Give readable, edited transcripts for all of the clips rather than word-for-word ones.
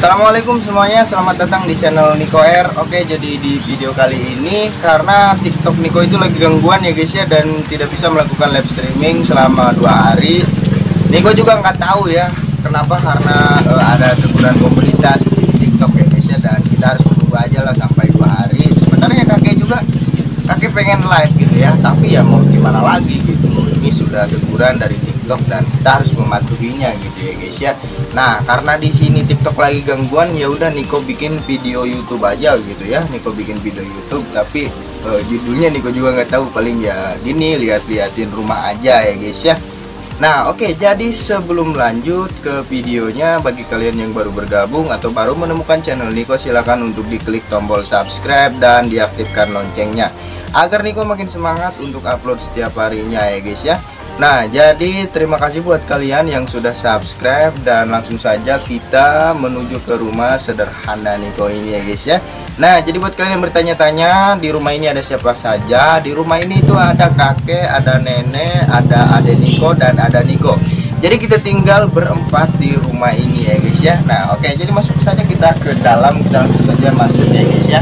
Assalamualaikum semuanya, selamat datang di channel Niko R. Oke, jadi di video kali ini karena TikTok Niko itu lagi gangguan ya guys ya, dan tidak bisa melakukan live streaming selama 2 hari. Niko juga nggak tahu ya kenapa, karena ada teguran komunitas di TikTok ya guys ya, dan kita harus menunggu aja lah sampai 2 hari. Sebenarnya kakek pengen live gitu ya, tapi ya mau gimana lagi gitu. Ini sudah teguran dari TikTok dan kita harus mematuhinya gitu ya guys ya. Nah, karena di sini TikTok lagi gangguan, ya udah Niko bikin video YouTube aja gitu ya. Niko bikin video YouTube, tapi judulnya Niko juga nggak tahu, paling ya gini, liatin rumah aja ya guys ya. Nah, oke, jadi sebelum lanjut ke videonya, bagi kalian yang baru bergabung atau baru menemukan channel Niko, silakan untuk diklik tombol subscribe dan diaktifkan loncengnya agar Niko makin semangat untuk upload setiap harinya ya guys ya. Nah, jadi terima kasih buat kalian yang sudah subscribe, dan langsung saja kita menuju ke rumah sederhana Niko ini ya guys ya. Nah, jadi buat kalian yang bertanya-tanya, di rumah ini ada siapa saja? Di rumah ini itu ada kakek, ada nenek, ada adek Niko, dan ada Niko. Jadi kita tinggal berempat di rumah ini ya guys ya. Nah, oke, jadi masuk saja kita ke dalam, kita langsung saja masuk ya guys ya.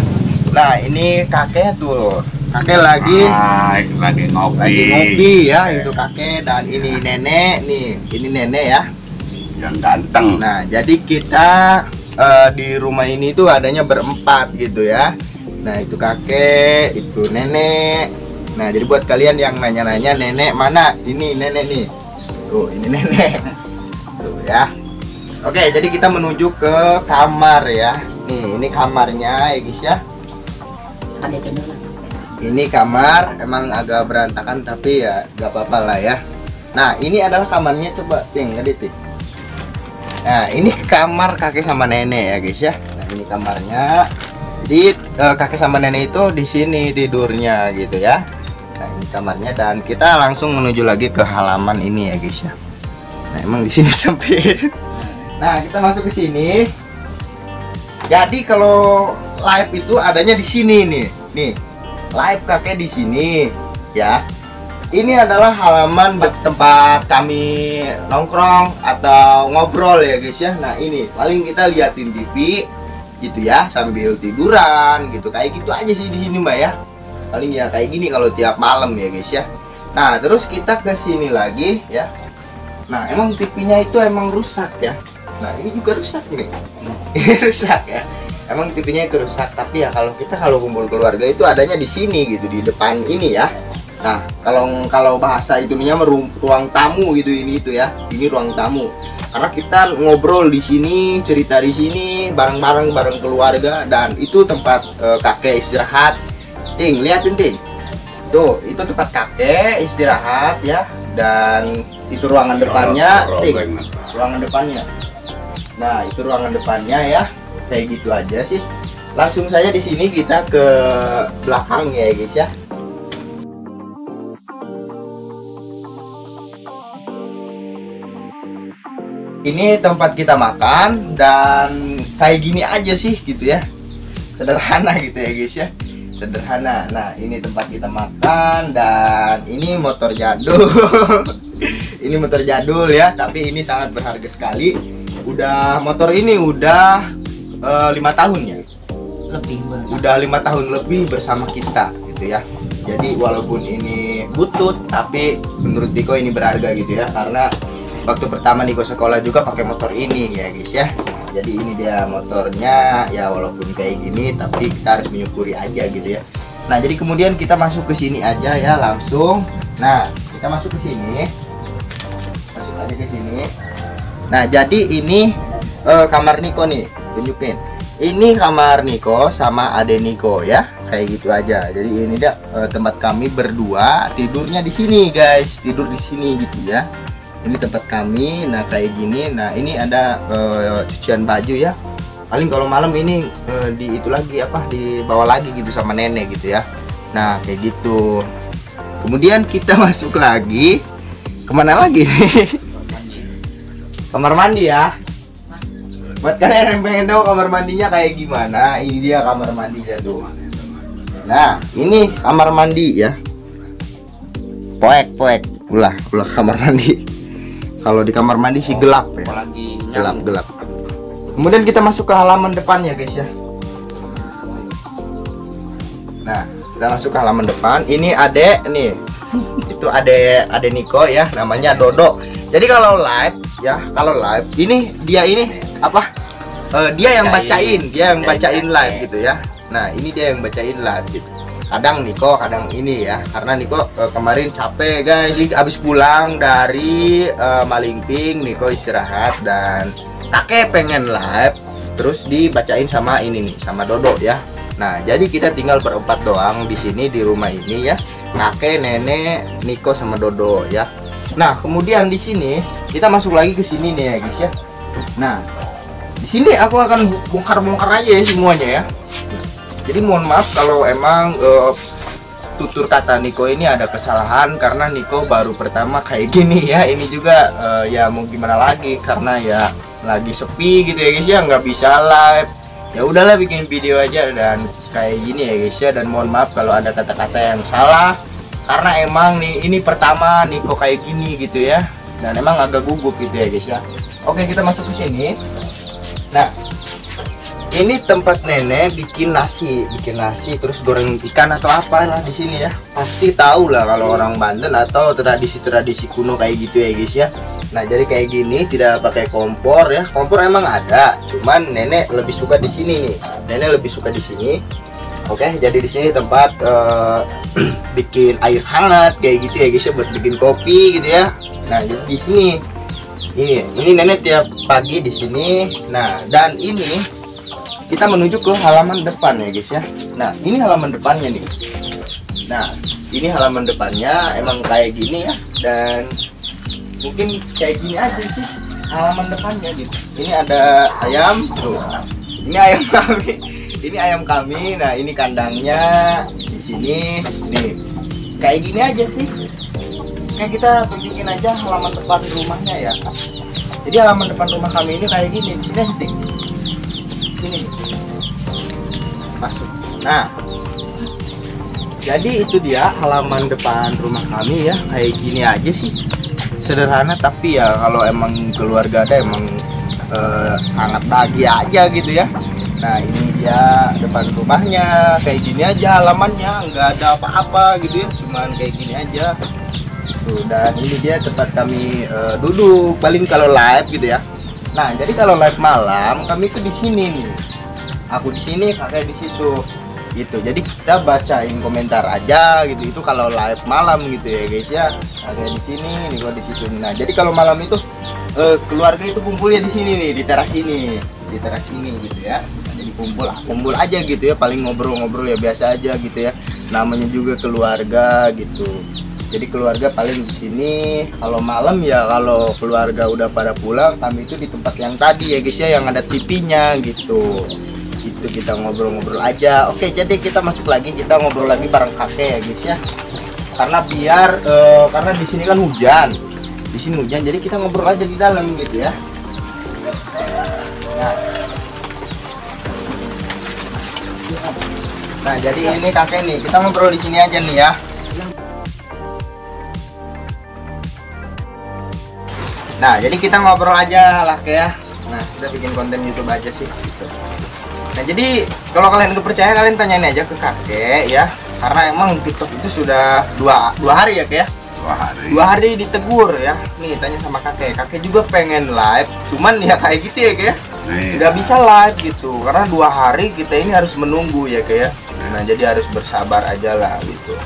Nah, ini kakek tuh. Kakek lagi ngopi ya, itu kakek, dan ini nenek nih, ini nenek ya yang ganteng. Nah, jadi kita di rumah ini tuh adanya berempat gitu ya. Nah, itu kakek, itu nenek. Nah, jadi buat kalian yang nanya-nanya nenek mana, ini nenek nih, tuh ini nenek tuh ya. Oke, jadi kita menuju ke kamar ya. Nih, ini kamarnya ya guys ya. Ini kamar emang agak berantakan, tapi ya gak apa-apa lah ya. Nah, ini adalah kamarnya, coba Ting, tadi Ting. Nah, ini kamar kakek sama nenek ya guys ya. Nah, ini kamarnya. Jadi kakek sama nenek itu di sini tidurnya gitu ya. Nah, ini kamarnya, dan kita langsung menuju lagi ke halaman ini ya guys ya. Nah, emang di sini sempit. Nah, kita masuk ke sini. Jadi kalau live itu adanya di sini nih. Nih, live kakek di sini ya. Ini adalah halaman tempat kami nongkrong atau ngobrol ya guys ya. Nah, ini paling kita liatin TV gitu ya sambil tiduran gitu, kayak gitu aja sih di sini Mbak ya. Paling ya kayak gini kalau tiap malam ya guys ya. Nah, terus kita ke sini lagi ya. Nah, emang TV-nya itu emang rusak ya. Nah, ini juga rusak nih. Ini rusak ya. Emang TV-nya itu rusak, tapi ya kalau kumpul keluarga itu adanya di sini gitu, di depan ini ya. Nah, kalau bahasa itunya ruang tamu gitu, ini itu ya. Ini ruang tamu. Karena kita ngobrol di sini, cerita di sini bareng keluarga, dan itu tempat kakek istirahat. Ting, liatin Ting. Tuh, itu tempat kakek istirahat ya, dan itu ruangan depannya, Ting. Ruangan depannya. Nah, itu ruangan depannya ya. Kayak gitu aja sih. Langsung saja di sini kita ke belakang ya guys ya. Ini tempat kita makan, dan kayak gini aja sih gitu ya. Sederhana gitu ya guys ya. Sederhana. Nah, ini tempat kita makan, dan ini motor jadul. Ini motor jadul ya, tapi ini sangat berharga sekali. Motor ini udah 5 tahun ya lebih, udah 5 tahun lebih bersama kita gitu ya. Jadi walaupun ini butut, tapi menurut Niko ini berharga gitu ya, karena waktu pertama Niko sekolah juga pakai motor ini ya guys ya. Jadi ini dia motornya ya, walaupun kayak gini tapi kita harus menyukuri aja gitu ya. Nah, jadi kemudian kita masuk ke sini aja ya langsung. Nah, kita masuk ke sini, masuk aja ke sini. Nah, jadi ini kamar Niko nih, tunjukin. Ini kamar Niko sama ade Niko ya, kayak gitu aja. Jadi ini dia tempat kami berdua tidurnya di sini guys, tidur di sini gitu ya. Ini tempat kami. Nah, kayak gini. Nah, ini ada cucian baju ya. Paling kalau malam ini di itu lagi apa, dibawa lagi gitu sama nenek gitu ya. Nah, kayak gitu. Kemudian kita masuk lagi. Kemana lagi? Kamar mandi ya. Buat kalian yang pengen tahu kamar mandinya kayak gimana, ini dia kamar mandinya tuh. Nah, ini kamar mandi ya. Poek ulah kamar mandi. Kalau di kamar mandi sih gelap ya. Gelap. Kemudian kita masuk ke halaman depannya guys ya. Nah, kita masuk ke halaman depan. Ini adek nih. Itu adek Niko ya, namanya Dodo. Jadi kalau live ya, ini dia apa? Dia yang bacain live gitu ya. Nah, ini dia yang bacain live gitu. Kadang Niko, kadang ini ya. Karena Niko kemarin capek guys. Jadi abis pulang dari Malingping, Niko istirahat dan kakek pengen live terus dibacain sama ini nih, sama Dodo ya. Nah, jadi kita tinggal berempat doang di sini di rumah ini ya. Kakek, nenek, Niko sama Dodo ya. Nah, kemudian di sini kita masuk lagi ke sini nih ya guys ya. Nah, di sini aku akan bongkar-bongkar aja ya semuanya ya. Jadi mohon maaf kalau emang tutur kata Niko ini ada kesalahan karena Niko baru pertama kayak gini ya. Ini juga ya mau gimana lagi karena ya lagi sepi gitu ya guys ya, nggak bisa live. Ya udahlah bikin video aja dan kayak gini ya guys ya. Dan mohon maaf kalau ada kata-kata yang salah karena emang nih ini pertama Niko kayak gini gitu ya. Dan emang agak gugup gitu ya guys ya. Oke, kita masuk ke sini. Nah, ini tempat nenek bikin nasi terus goreng ikan atau apalah di sini ya. Pasti tahu lah kalau orang Banten atau tradisi kuno kayak gitu ya guys ya. Nah, jadi kayak gini tidak pakai kompor ya. Kompor emang ada, cuman nenek lebih suka di sini nih. Nenek lebih suka di sini. Oke, jadi di sini tempat bikin air hangat kayak gitu ya guys ya, buat bikin kopi gitu ya. Nah, jadi di sini ini nenek tiap pagi di sini. Nah, dan ini kita menuju ke halaman depan ya guys ya. Nah, ini halaman depannya nih. Nah, ini halaman depannya emang kayak gini ya. Dan mungkin kayak gini aja sih halaman depannya gitu. Ini ada ayam tuh. Ini ayam kami. Ini ayam kami. Nah, ini kandangnya di sini. Nih, kayak gini aja sih. Kayak kita bikin aja halaman depan rumahnya ya. Jadi halaman depan rumah kami ini kayak gini. Di sini nanti. Sini masuk. Nah, jadi itu dia halaman depan rumah kami ya, kayak gini aja sih, sederhana tapi ya kalau emang keluarga ada emang sangat bahagia aja gitu ya. Nah, ini dia depan rumahnya kayak gini aja, halamannya nggak ada apa-apa gitu ya, cuman kayak gini aja tuh. Dan ini dia tempat kami duduk paling kalau live gitu ya. Nah, jadi kalau live malam kami tuh di sini nih. Aku di sini, kakek di situ. Gitu. Jadi kita bacain komentar aja gitu. Itu kalau live malam gitu ya, guys ya. Kakek di sini, nih gua di situ. Nah, jadi kalau malam itu keluarga itu kumpulnya di sini nih, di teras ini. Di teras ini gitu ya. Nah, jadi kumpul aja gitu ya, paling ngobrol-ngobrol ya biasa aja gitu ya. Namanya juga keluarga gitu. Jadi keluarga paling di sini. Kalau malam ya kalau keluarga udah pada pulang, kami itu di tempat yang tadi ya guys ya, yang ada TV-nya gitu. Itu kita ngobrol-ngobrol aja. Oke, jadi kita masuk lagi, kita ngobrol lagi bareng kakek ya guys ya. Karena biar karena di sini kan hujan. Di sini hujan, jadi kita ngobrol aja di dalam gitu ya. Nah, jadi ini kakek nih, kita ngobrol di sini aja nih ya. Nah, jadi kita ngobrol aja lah ya. Nah, kita bikin konten YouTube aja sih gitu. Nah, jadi kalau kalian nggak percaya, kalian tanyain aja ke kakek ya. Karena emang TikTok itu sudah dua hari ya kayak. 2 hari ditegur ya. Nih, tanya sama kakek. Kakek juga pengen live, cuman ya kayak gitu ya kayak. Nggak bisa live gitu. Karena 2 hari kita ini harus menunggu ya kayak. Nah, jadi harus bersabar aja lah gitu.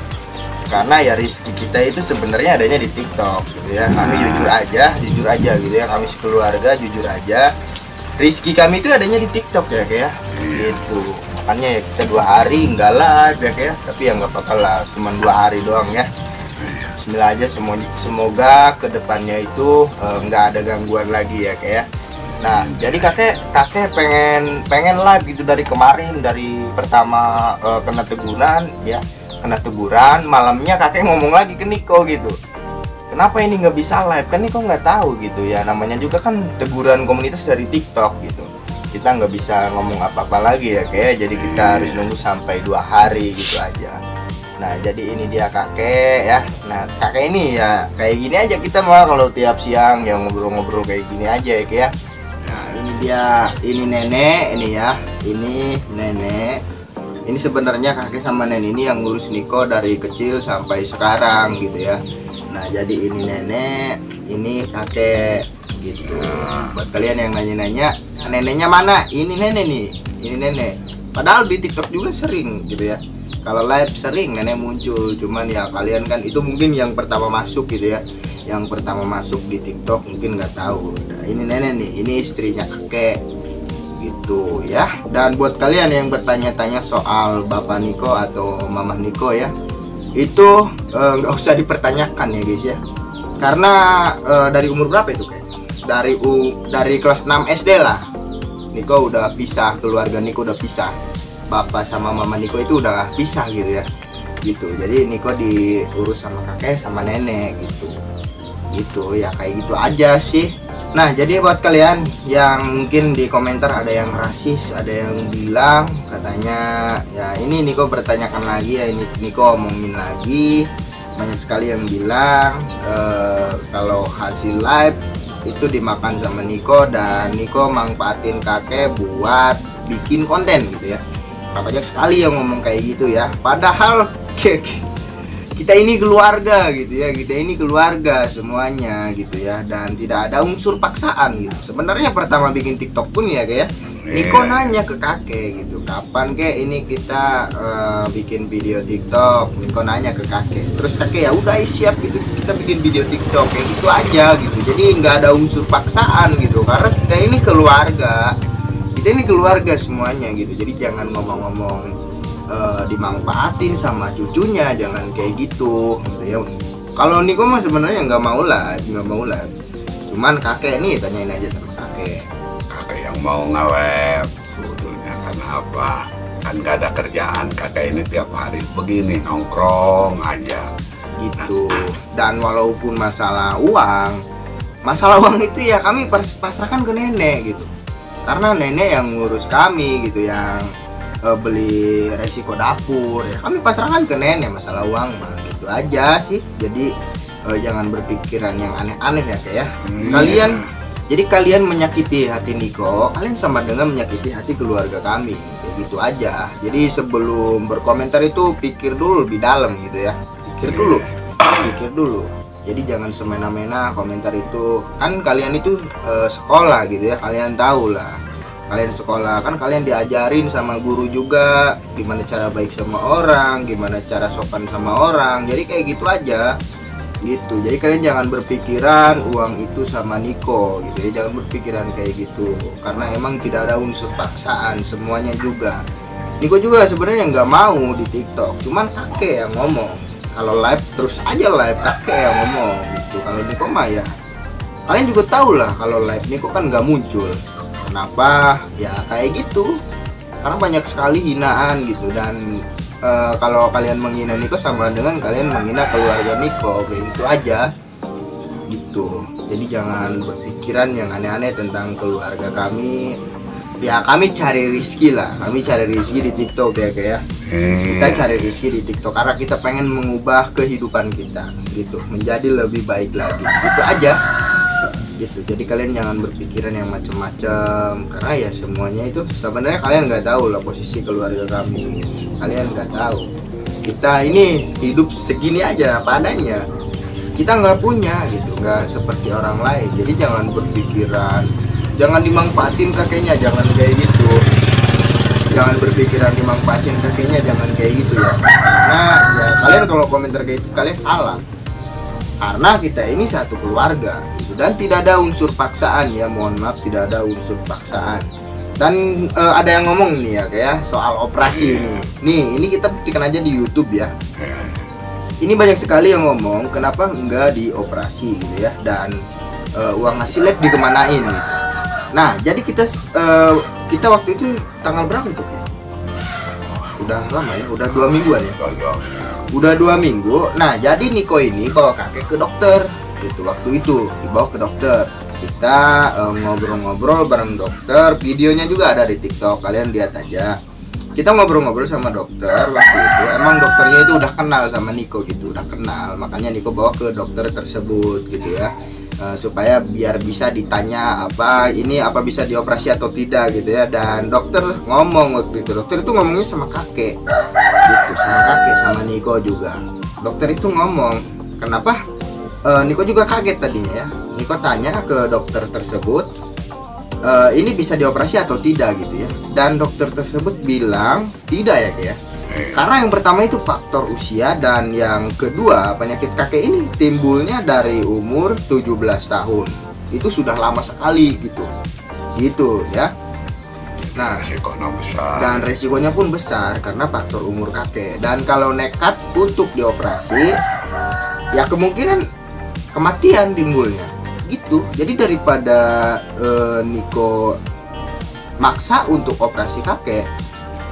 Karena ya rezeki kita itu sebenarnya adanya di TikTok gitu ya. Kami jujur aja gitu ya, kami sekeluarga jujur aja, rezeki kami itu adanya di TikTok ya kayak gitu. Makanya ya kita 2 hari enggak live ya kayak, tapi ya nggak apa-apa lah, cuma 2 hari doang ya. Bismillah aja, semoga kedepannya itu nggak ada gangguan lagi ya kayak. Nah, jadi kakek pengen live gitu dari kemarin, dari pertama kena teguran ya. Kena teguran, malamnya kakek ngomong lagi ke Niko gitu, kenapa ini nggak bisa live, kan Niko nggak tahu gitu ya, namanya juga kan teguran komunitas dari TikTok gitu, kita nggak bisa ngomong apa-apa lagi ya kayak. Jadi kita harus nunggu sampai 2 hari gitu aja. Nah, jadi ini dia kakek ya. Nah, kakek ini ya kayak gini aja kita mah kalau tiap siang ya ngobrol-ngobrol kayak gini aja ya kayak. Nah, ini dia ini nenek ini ya, ini nenek. Ini sebenarnya kakek sama nenek ini yang ngurus Niko dari kecil sampai sekarang gitu ya. Nah jadi ini nenek, ini kakek gitu. Buat kalian yang nanya-nanya, neneknya mana? Ini nenek nih, ini nenek. Padahal di TikTok juga sering gitu ya. Kalau live sering nenek muncul, cuman ya kalian kan itu mungkin yang pertama masuk gitu ya. Yang pertama masuk di TikTok mungkin nggak tahu. Nah, ini nenek nih, ini istrinya kakek gitu ya. Dan buat kalian yang bertanya-tanya soal Bapak Niko atau Mama Niko ya, itu nggak usah dipertanyakan ya guys ya. Karena dari umur berapa itu kayak? Dari kelas 6 SD lah. Niko udah pisah, keluarga Niko udah pisah. Bapak sama Mama Niko itu udah pisah gitu ya. Gitu. Jadi Niko diurus sama kakek sama nenek gitu. Gitu ya, kayak gitu aja sih. Nah jadi buat kalian yang mungkin di komentar ada yang rasis, ada yang bilang katanya ya ini Niko bertanyakan lagi ya, ini Niko omongin lagi. Banyak sekali yang bilang kalau hasil live itu dimakan sama Niko dan Niko manfaatin kakek buat bikin konten gitu ya. Banyak sekali yang ngomong kayak gitu ya, padahal kita ini keluarga gitu ya, kita ini keluarga semuanya gitu ya, dan tidak ada unsur paksaan gitu. Sebenarnya pertama bikin TikTok pun ya kayak Niko nanya ke kakek gitu, kapan kek ini kita bikin video TikTok. Niko nanya ke kakek, terus kakek ya udah siap gitu, kita bikin video TikTok kayak gitu aja gitu. Jadi nggak ada unsur paksaan gitu, karena kita ini keluarga, kita ini keluarga semuanya gitu. Jadi jangan ngomong-ngomong dimanfaatin sama cucunya, jangan kayak gitu ya. Kalau Niko mah sebenarnya nggak mau lah, cuman kakek nih tanyain aja sama kakek yang mau nge-web sebetulnya kenapa, kan gak ada kerjaan kakek ini tiap hari begini nongkrong aja gitu. Dan walaupun masalah uang itu ya kami pasrahkan ke nenek gitu, karena nenek yang ngurus kami gitu, yang beli resiko dapur ya kami pasrahkan ke nenek. Masalah uang mah gitu aja sih. Jadi jangan berpikiran yang aneh-aneh ya kayak kalian. Jadi kalian menyakiti hati Niko, kalian sama dengan menyakiti hati keluarga kami kayak gitu aja. Jadi sebelum berkomentar itu pikir dulu lebih dalam gitu ya, pikir dulu. Jadi jangan semena-mena komentar itu. Kan kalian itu sekolah gitu ya, kalian tahu lah. Kalian sekolah kan kalian diajarin sama guru juga gimana cara baik sama orang, gimana cara sopan sama orang. Jadi kayak gitu aja gitu. Jadi kalian jangan berpikiran uang itu sama Niko gitu ya, jangan berpikiran kayak gitu, karena emang tidak ada unsur paksaan semuanya juga. Niko juga sebenarnya nggak mau di TikTok, cuman kakek yang ngomong. Kalau live terus aja live, kakek yang ngomong gitu. Kalau Niko mah ya kalian juga tahu lah, kalau live Niko kan nggak muncul. Kenapa? Ya kayak gitu, karena banyak sekali hinaan gitu. Dan kalau kalian menghina Niko sama dengan kalian menghina keluarga Niko, kayak gitu aja gitu. Jadi jangan berpikiran yang aneh-aneh tentang keluarga kami. Ya kami cari rezeki lah, kami cari rezeki di TikTok ya kayak kita cari rezeki di TikTok karena kita pengen mengubah kehidupan kita gitu, menjadi lebih baik lagi gitu aja gitu. Jadi kalian jangan berpikiran yang macam-macam, karena ya semuanya itu sebenarnya kalian nggak tahu lah posisi keluarga kami, kalian nggak tahu. Kita ini hidup segini aja padanya, kita nggak punya gitu, nggak seperti orang lain. Jadi jangan berpikiran, jangan dimanfaatin kakeknya, jangan kayak gitu. Jangan berpikiran dimanfaatin kakeknya, jangan kayak gitu ya. Nah ya kalian kalau komentar kayak itu kalian salah, karena kita ini satu keluarga gitu, dan tidak ada unsur paksaan ya. Mohon maaf, tidak ada unsur paksaan. Dan ada yang ngomong nih ya kayak soal operasi ini. Nih ini kita buktikan aja di YouTube ya. Ini banyak sekali yang ngomong kenapa enggak dioperasi gitu ya, dan uang hasil lab dikemanain gitu. Nah jadi kita waktu itu tanggal berapa itu ya? Udah lama ya, udah 2 mingguan ya. Udah 2 minggu. Nah jadi Niko ini bawa kakek ke dokter gitu. Waktu itu dibawa ke dokter, kita ngobrol-ngobrol bareng dokter. Videonya juga ada di TikTok, kalian lihat aja. Kita ngobrol-ngobrol sama dokter waktu itu. Emang dokternya itu udah kenal sama Niko gitu, udah kenal. Makanya Niko bawa ke dokter tersebut gitu ya. supaya biar bisa ditanya apa ini apa bisa dioperasi atau tidak gitu ya. Dan dokter ngomong waktu itu, dokter itu ngomongnya sama kakek gitu, sama kakek sama Niko juga. Dokter itu ngomong kenapa, Niko juga kaget tadinya ya. Niko tanya ke dokter tersebut, ini bisa dioperasi atau tidak gitu ya. Dan dokter tersebut bilang tidak ya kayak. Karena yang pertama itu faktor usia, dan yang kedua penyakit kakek ini timbulnya dari umur 17 tahun. Itu sudah lama sekali gitu. Gitu ya. Nah, dan resikonya pun besar karena faktor umur kakek. Dan kalau nekat untuk dioperasi, ya kemungkinan kematian timbulnya. Gitu. Jadi daripada Niko maksa untuk operasi kakek,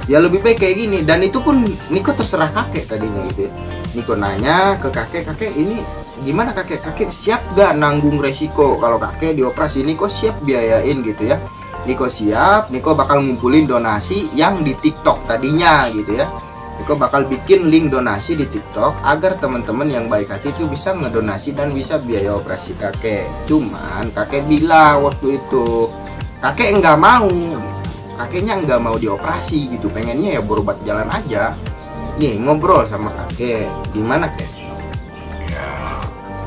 ya lebih baik kayak gini. Dan itu pun Niko terserah kakek tadinya gitu ya. Niko nanya ke kakek, kakek ini gimana kakek, kakek siap gak nanggung resiko kalau kakek dioperasi? Niko siap biayain gitu ya. Niko siap, Niko bakal ngumpulin donasi yang di TikTok tadinya gitu ya. Niko bakal bikin link donasi di TikTok agar teman-teman yang baik hati itu bisa ngedonasi dan bisa biaya operasi kakek. Cuman kakek bilang waktu itu kakek nggak mau gitu. Kakeknya nggak mau dioperasi gitu, pengennya ya berobat jalan aja. Nih ngobrol sama kakek, gimana kek? Ya,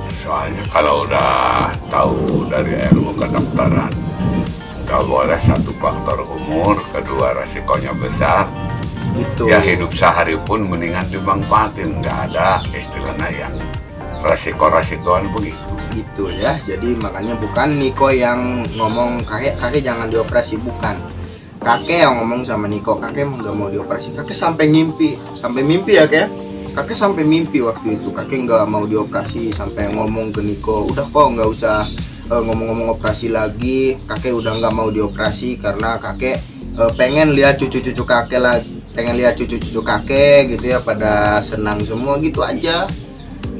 soalnya kalau udah tahu dari ilmu kedokteran, nggak boleh satu faktor umur, kedua resikonya besar. Gitu. Ya hidup sehari pun mendingan dimanfaatin, nggak ada istilahnya yang resiko-resikoan begitu. Gitu ya. Jadi makanya bukan Niko yang ngomong kakek jangan dioperasi, bukan. Kakek yang ngomong sama Niko, kakek emang nggak mau dioperasi. Kakek sampai mimpi ya kayak. Kakek sampai mimpi waktu itu, kakek nggak mau dioperasi, sampai ngomong ke Niko, udah kok nggak usah ngomong-ngomong operasi lagi. Kakek udah nggak mau dioperasi karena kakek pengen lihat cucu-cucu kakek lagi, pengen lihat cucu-cucu kakek gitu ya, pada senang semua gitu aja.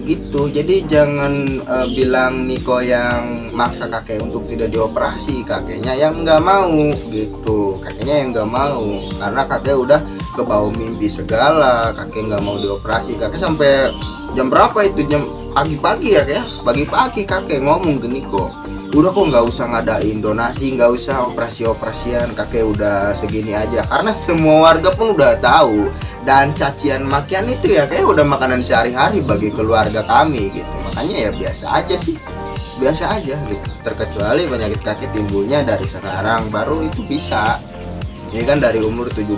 Gitu. Jadi jangan bilang Niko yang maksa kakek untuk tidak dioperasi, kakeknya yang nggak mau gitu. Kakeknya yang nggak mau karena kakek udah kebawa mimpi segala, kakek nggak mau dioperasi. Kakek sampai jam berapa itu, jam pagi-pagi ya kayak pagi-pagi kakek ngomong ke Niko, udah kok nggak usah ngadain donasi, nggak usah operasi-operasian, kakek udah segini aja. Karena semua warga pun udah tahu, dan cacian makian itu ya kayak udah makanan sehari-hari bagi keluarga kami gitu. Makanya ya biasa aja sih, biasa aja gitu. Terkecuali penyakit kakek timbulnya dari sekarang baru itu bisa. Ini kan dari umur 17,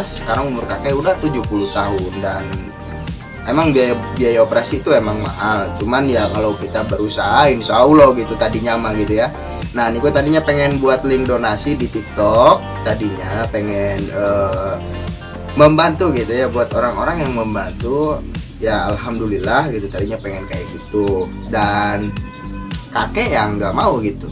sekarang umur kakek udah 70 tahun. Dan emang biaya operasi itu emang mahal. Cuman ya kalau kita berusaha insya Allah gitu tadinya mah gitu ya. Nah Niko tadinya pengen buat link donasi di TikTok, tadinya pengen membantu gitu ya, buat orang-orang yang membantu. Ya alhamdulillah gitu, tadinya pengen kayak gitu. Dan kakek yang nggak mau gitu.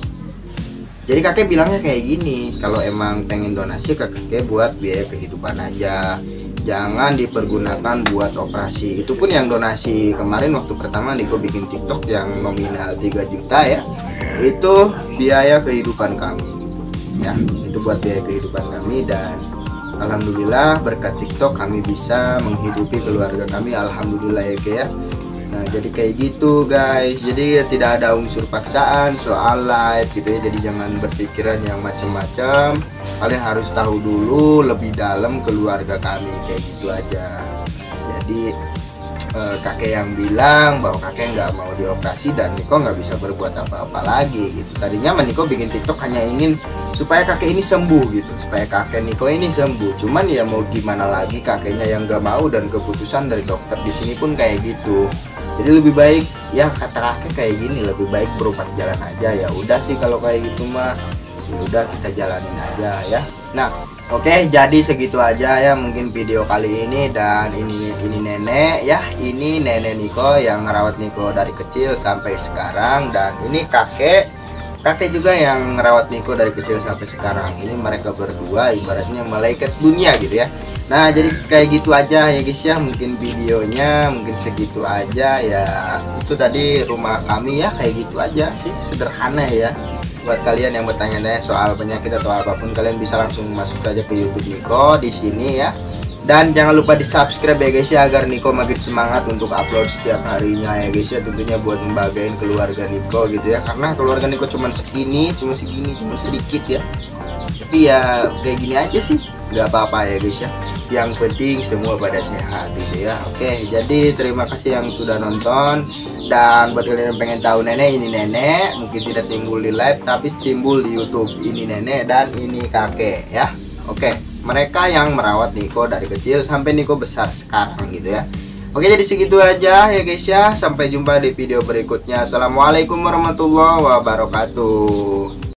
Jadi kakek bilangnya kayak gini, kalau emang pengen donasi ke kakek buat biaya kehidupan aja, jangan dipergunakan buat operasi. Itu pun yang donasi kemarin waktu pertama Niko bikin TikTok yang nominal 3 juta ya, itu biaya kehidupan kami gitu. Ya itu buat biaya kehidupan kami. Dan alhamdulillah berkat TikTok kami bisa menghidupi keluarga kami, alhamdulillah ya kayak. Nah jadi kayak gitu guys, jadi tidak ada unsur paksaan soal live gitu ya. Jadi jangan berpikiran yang macam-macam, kalian harus tahu dulu lebih dalam keluarga kami, kayak gitu aja. Jadi kakek yang bilang bahwa kakek nggak mau dioperasi dan Niko nggak bisa berbuat apa-apa lagi gitu. Tadinya Niko bikin TikTok hanya ingin supaya kakek ini sembuh gitu, supaya kakek Niko ini sembuh. Cuman ya mau gimana lagi, kakeknya yang nggak mau dan keputusan dari dokter di sini pun kayak gitu. Jadi lebih baik ya kata kakek kayak gini, lebih baik berobat jalan aja. Ya udah sih kalau kayak gitu mah, ya udah kita jalanin aja ya. Nah oke, jadi segitu aja ya mungkin video kali ini. Dan ini nenek ya, ini nenek Niko yang ngerawat Niko dari kecil sampai sekarang. Dan ini kakek juga yang ngerawat Niko dari kecil sampai sekarang. Ini mereka berdua ibaratnya malaikat dunia gitu ya. Nah jadi kayak gitu aja ya guys ya, mungkin videonya mungkin segitu aja ya. Itu tadi rumah kami ya, kayak gitu aja sih, sederhana ya. Buat kalian yang bertanya-tanya soal penyakit atau apapun, kalian bisa langsung masuk aja ke YouTube Niko di sini ya. Dan jangan lupa di subscribe ya guys ya, agar Niko makin semangat untuk upload setiap harinya ya guys ya, tentunya buat membagain keluarga Niko gitu ya, karena keluarga Niko cuma segini, cuma sedikit ya, tapi ya kayak gini aja sih, nggak apa-apa ya guys ya, yang penting semua pada sehat gitu ya. Oke, jadi terima kasih yang sudah nonton, dan buat kalian yang pengen tahu nenek ini nenek, mungkin tidak timbul di live tapi timbul di YouTube, ini nenek dan ini kakek ya. Oke, mereka yang merawat Niko dari kecil sampai Niko besar sekarang gitu ya. Oke, jadi segitu aja ya guys ya, sampai jumpa di video berikutnya. Assalamualaikum warahmatullahi wabarakatuh.